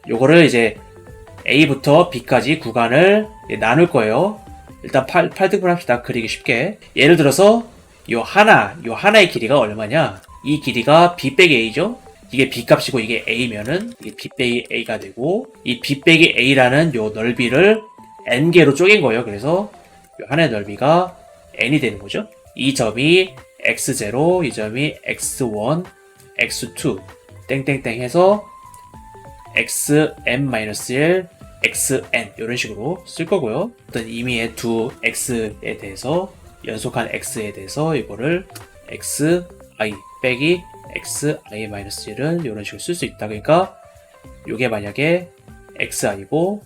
요거를 이제 A부터 B까지 구간을 나눌 거예요. 일단 8등분 합시다. 그리기 쉽게. 예를 들어서 요 하나의 길이가 얼마냐? 이 길이가 B 빼기 A죠? 이게 B 값이고 이게 A면은 이게 B 빼기 A가 되고, 이 B 빼기 A라는 요 넓이를 N개로 쪼갠 거예요. 그래서 요 하나의 넓이가 N이 되는 거죠. 이 점이 X0, 이 점이 X1, X2 땡땡땡 해서 xn-1, xn 이런 식으로 쓸 거고요. 어떤 의미의 두 x에 대해서 연속한 x에 대해서 이거를 xi 빼기 xi-1은 이런 식으로 쓸 수 있다. 그러니까 요게 만약에 xi고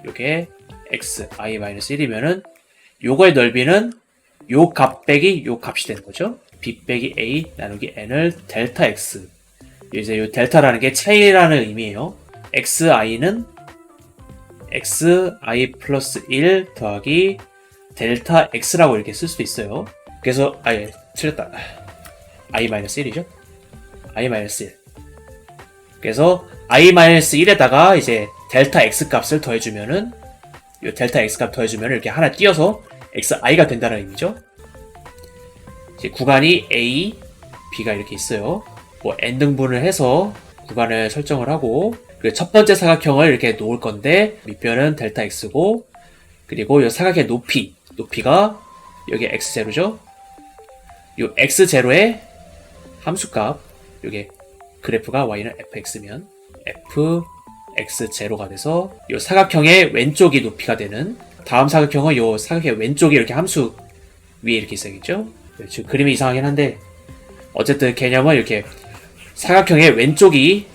요게 xi-1이면은 요거의 넓이는 요 값 빼기 요 값이 되는 거죠. b 빼기 a 나누기 n을 델타 x. 이제 요 델타라는 게 차이라는 의미예요. xi는 xi 플러스 1 더하기 델타 x라고 이렇게 쓸 수도 있어요. 그래서 틀렸다. i-1이죠. i-1. 그래서 i-1에다가 이제 델타 x 값을 더해주면은 요 델타 x 값 더해주면 이렇게 하나 띄어서 xi가 된다는 의미죠. 이제 구간이 a, b가 이렇게 있어요. 뭐 n등분을 해서 구간을 설정을 하고, 그리고 첫 번째 사각형을 이렇게 놓을 건데 밑변은 델타 x고, 그리고 이 사각의 높이가 여기 x0죠. 이 x0의 함수값, 여기 그래프가 y는 fx면 fx0가 돼서 이 사각형의 왼쪽이 높이가 되는, 다음 사각형은 이 사각의 왼쪽이 이렇게 함수 위에 이렇게 있어야겠죠. 지금 그림이 이상하긴 한데 어쨌든 개념은 이렇게 사각형의 왼쪽이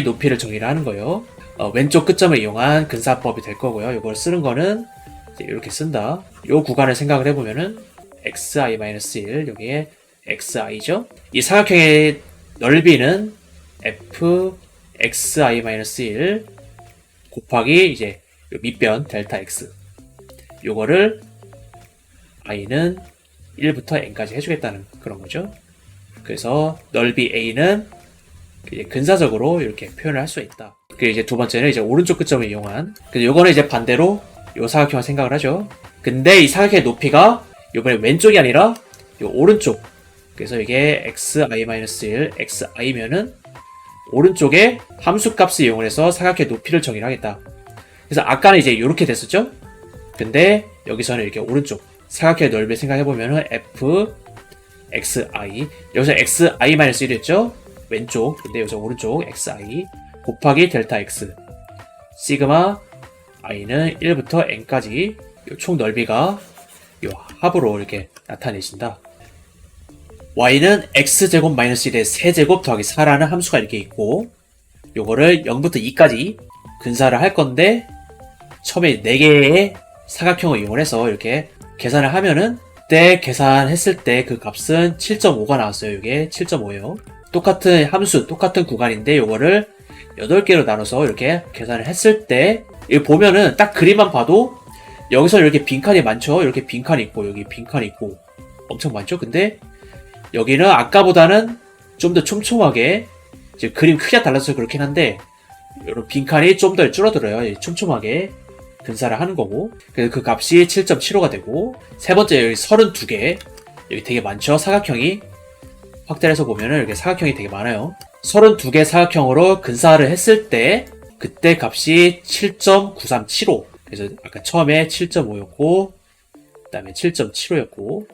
높이를 정의를 하는 거예요. 왼쪽 끝점을 이용한 근사법이 될 거고요. 이걸 쓰는 거는 이제 이렇게 쓴다. 이 구간을 생각을 해보면은 xi-1 여기에 xi죠. 이 사각형의 넓이는 fxi-1 곱하기 이제 밑변 델타 x. 요거를 i는 1부터 n까지 해주겠다는 그런 거죠. 그래서 넓이 a는 이제 근사적으로 이렇게 표현을 할 수 있다. 그리고 이제 두 번째는 이제 오른쪽 끝점을 이용한. 그래서 요거는 이제 반대로 요 사각형을 생각을 하죠. 근데 이 사각형의 높이가 요번에 왼쪽이 아니라 요 오른쪽. 그래서 이게 xi-1, xi면은 오른쪽에 함수값을 이용을 해서 사각형의 높이를 정의를 하겠다. 그래서 아까는 이제 이렇게 됐었죠? 근데 여기서는 이렇게 오른쪽 사각형의 넓이를 생각해보면은 fxi, 여기서 xi-1이었죠? 왼쪽. 근데 여기서 오른쪽 xi 곱하기 델타 x 시그마 i는 1부터 n까지 총 넓이가 요 합으로 이렇게 나타내신다. y는 x제곱 마이너스 1의 세제곱 더하기 4라는 함수가 이렇게 있고, 요거를 0부터 2까지 근사를 할 건데 처음에 4개의 사각형을 이용해서 이렇게 계산을 하면은, 그때 계산했을 때 그 값은 7.5가 나왔어요. 이게 7.5예요. 똑같은 함수, 똑같은 구간인데 요거를 8개로 나눠서 이렇게 계산을 했을 때, 이거 보면은 딱 그림만 봐도 여기서 이렇게 빈칸이 많죠. 이렇게 빈칸이 있고 여기 빈칸이 있고 엄청 많죠. 근데 여기는 아까보다는 좀 더 촘촘하게, 지금 그림 크기가 달라서 그렇긴 한데 이런 빈칸이 좀 더 줄어들어요. 촘촘하게 근사를 하는 거고, 그래서 그 값이 7.75가 되고, 세 번째 여기 32개, 여기 되게 많죠. 사각형이 확대를 해서 보면은 이렇게 사각형이 되게 많아요. 32개 사각형으로 근사를 했을 때 그때 값이 7.9375. 그래서 아까 처음에 7.5였고 그 다음에 7.75였고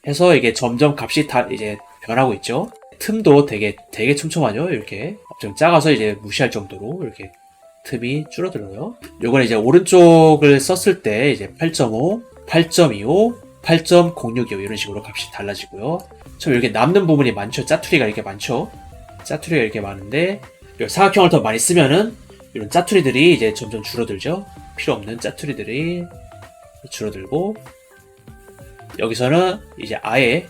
해서 이게 점점 값이 다 이제 변하고 있죠. 틈도 되게 촘촘하죠. 이렇게 좀 작아서 이제 무시할 정도로 이렇게 틈이 줄어들어요. 요건 이제 오른쪽을 썼을 때 이제 8.5, 8.25, 8.065 이런 식으로 값이 달라지고요. 좀 이렇게 남는 부분이 많죠. 짜투리가 이렇게 많죠. 짜투리가 이렇게 많은데 사각형을 더 많이 쓰면은 이런 짜투리들이 이제 점점 줄어들죠. 필요 없는 짜투리들이 줄어들고, 여기서는 이제 아예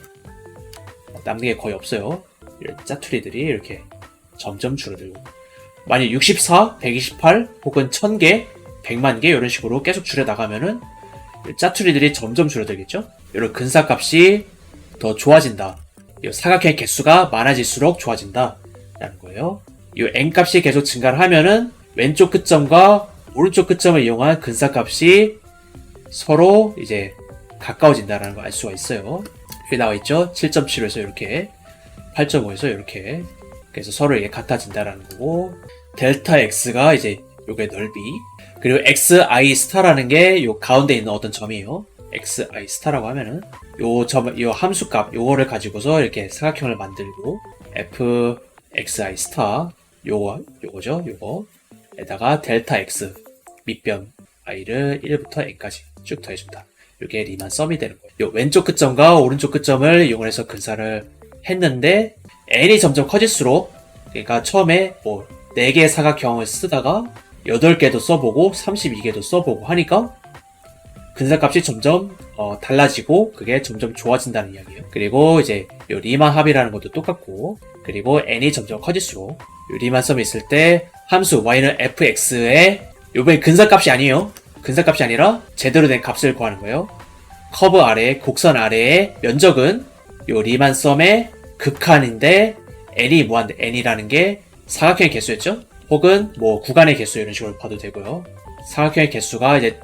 남는 게 거의 없어요. 이런 짜투리들이 이렇게 점점 줄어들고, 만약 64, 128 혹은 1000개, 100만 개 이런 식으로 계속 줄여나가면은 짜투리들이 점점 줄어들겠죠. 이런 근사값이 더 좋아진다. 사각형의 개수가 많아질수록 좋아진다 라는 거예요. 이 n값이 계속 증가를 하면은 왼쪽 끝점과 오른쪽 끝점을 이용한 근사값이 서로 이제 가까워진다는 걸 알 수가 있어요. 여기 나와 있죠. 7.75에서 이렇게 8.5에서 이렇게 그래서 서로 이게 같아진다라는 거고 델타 x가 이제 요게 넓이 그리고 xi 스타라는 게 요 가운데 있는 어떤 점이에요. xi 스타라고 하면은 요 점, 요 함수값 요거를 가지고서 이렇게 사각형을 만들고 fxi 스타 요거죠. 요거에다가 델타 x 밑변 i를 1부터 n까지 쭉 더해준다. 요게 리만 썸이 되는 거예요. 요 왼쪽 끝점과 오른쪽 끝점을 이용해서 근사를 했는데 n이 점점 커질수록 그러니까 처음에 뭐 4개의 사각형을 쓰다가 8개도 써보고 32개도 써보고 하니까 근사값이 점점 달라지고 그게 점점 좋아진다는 이야기예요. 그리고 이제 요 리만 합이라는 것도 똑같고 그리고 n이 점점 커질수록 요 리만 썸이 있을 때 함수 y는 fx에 요번에 근사값이 아니에요. 근사값이 아니라 제대로 된 값을 구하는 거예요. 커브 아래 곡선 아래의 면적은 요 리만 썸의 극한인데 n이 무한대 n이라는 게 사각형의 개수였죠. 혹은 뭐 구간의 개수 이런 식으로 봐도 되고요. 사각형의 개수가 이제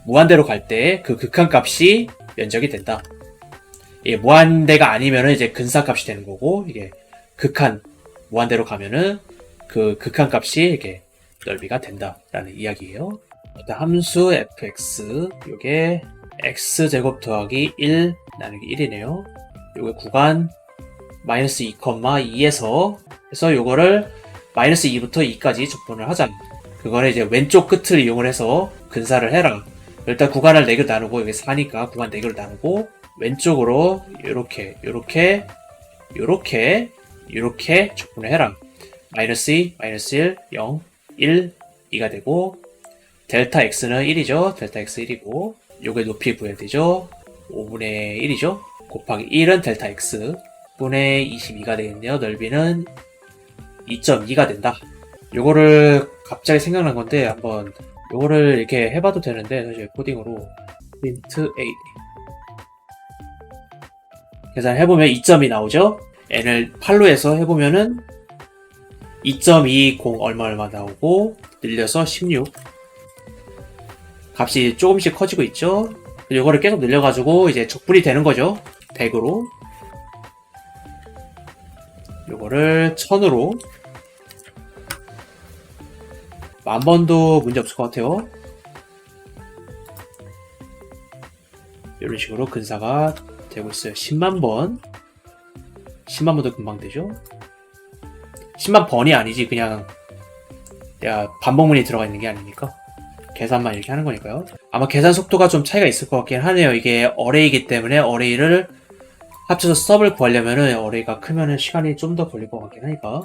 무한대로 갈 때 그 극한값이 면적이 된다. 이게 무한대가 아니면은 이제 근사값이 되는 거고 이게 극한 무한대로 가면은 그 극한값이 이게 넓이가 된다라는 이야기예요. 일단 함수 fx 요게 x제곱 더하기 1 나누기 1이네요. 요게 구간 마이너스 2,2에서 그래서 요거를 마이너스 2부터 2까지 적분을 하자. 그거는 이제 왼쪽 끝을 이용을 해서 근사를 해라. 일단 구간을 4개로 나누고 여기 4니까 구간 4개로 나누고 왼쪽으로 요렇게 적분을 해라. 마이너스 2, 마이너스 1, 0, 1, 2가 되고 델타 x는 1이죠. 델타 x 1이고 요게 높이 구해야 되죠. 5분의 1이죠. 곱하기 1은 델타 x 분의 22가 되겠네요. 넓이는 2.2가 된다. 요거를 갑자기 생각난 건데 한번 요거를 이렇게 해봐도 되는데 사실 코딩으로 print a 계산해보면 2점이 나오죠. n을 8로 해서 해보면은 2.20 얼마 나오고 늘려서 16 값이 조금씩 커지고 있죠. 요거를 계속 늘려가지고 이제 적분이 되는 거죠. 100으로 요거를 1000으로 10,000번도 문제 없을 것 같아요. 이런 식으로 근사가 되고 있어요. 10,000번 10,000번도 금방 되죠. 10만 번이 아니지 그냥 내가 반복문이 들어가 있는 게 아니니까 계산만 이렇게 하는 거니까요. 아마 계산 속도가 좀 차이가 있을 것 같긴 하네요. 이게 어레이기 때문에 어레이를 합쳐서 썸을 구하려면은 어레이가 크면은 시간이 좀 더 걸릴 것 같긴 하니까